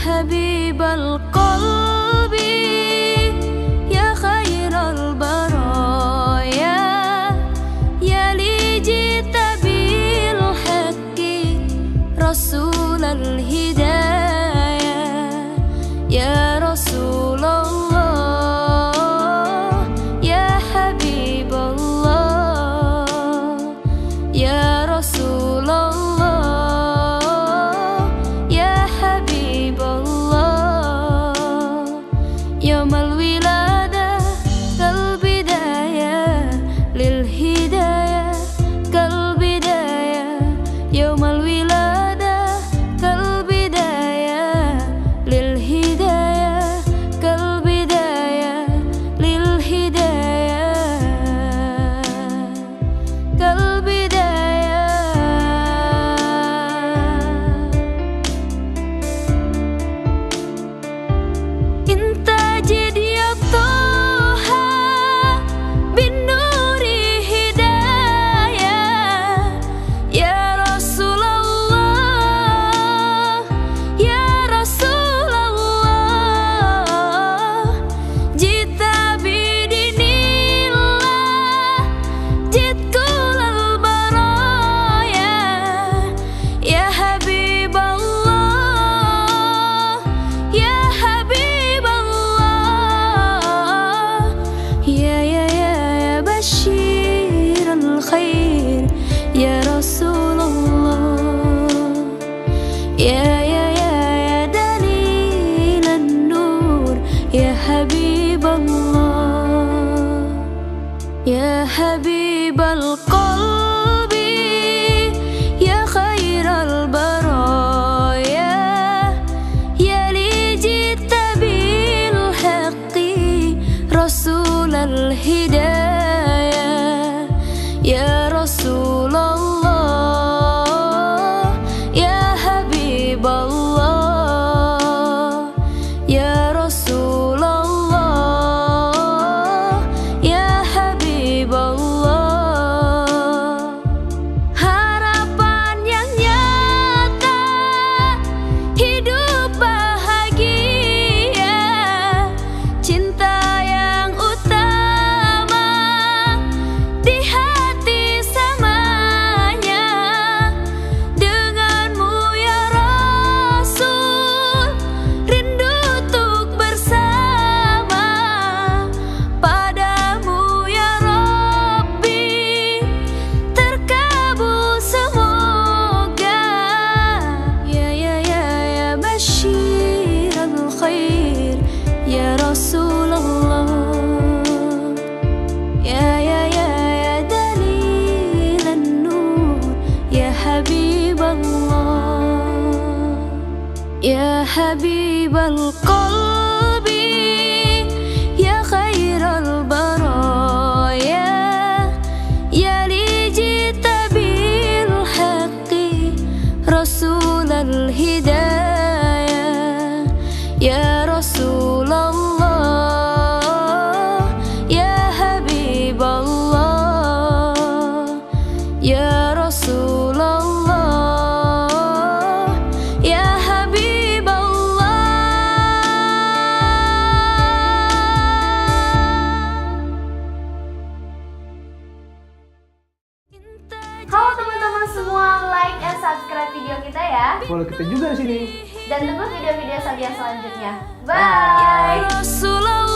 حبيب القلب يا خير البرايا يا لي جئت بالحق رسول الهدايا يا رسول الله يا حبيب الله يا رسول الله يا حبيب الله يوم الولادة كالبداية للهداية كالبداية يوم الولادة كالبداية للهداية كالبداية للهداية كالبداية انت جد يا طه بالنور هداية يا رسول الله يا رسول الله جئت بدين الله جئت كل البرايا يا حبيب الله يا حبيب الله يا بشير الخير يا رسول الله يا دليل النور يا حبيب الله يا حبيب القلب يا خير البرايا يا لي جئت بالحق رسول الهدايا يا رسول الله يا حبيب الله يا رسول الله يا حبيب الله harapan yang nyata hidup bahagia cinta yang utama di hati samanya denganmu ya Rasul rindu untuk bersama padamu ya Rabbi terkabul semoga ya bashir al-khair ya Rasulullah ya dalil an-nur ya Habib Allah ya Habib al-qalbi ya khair al-baraya ya li jita bil haqqi rasul al-hidayah ya Rasulullah ya Habib Allah ya Rasulullah ya Habib Allah. Halo teman-teman semua, like and subscribe video kita ya. Follow kita juga di sini. Dan tunggu video-video saya selanjutnya. Ya Bye. Rasulullah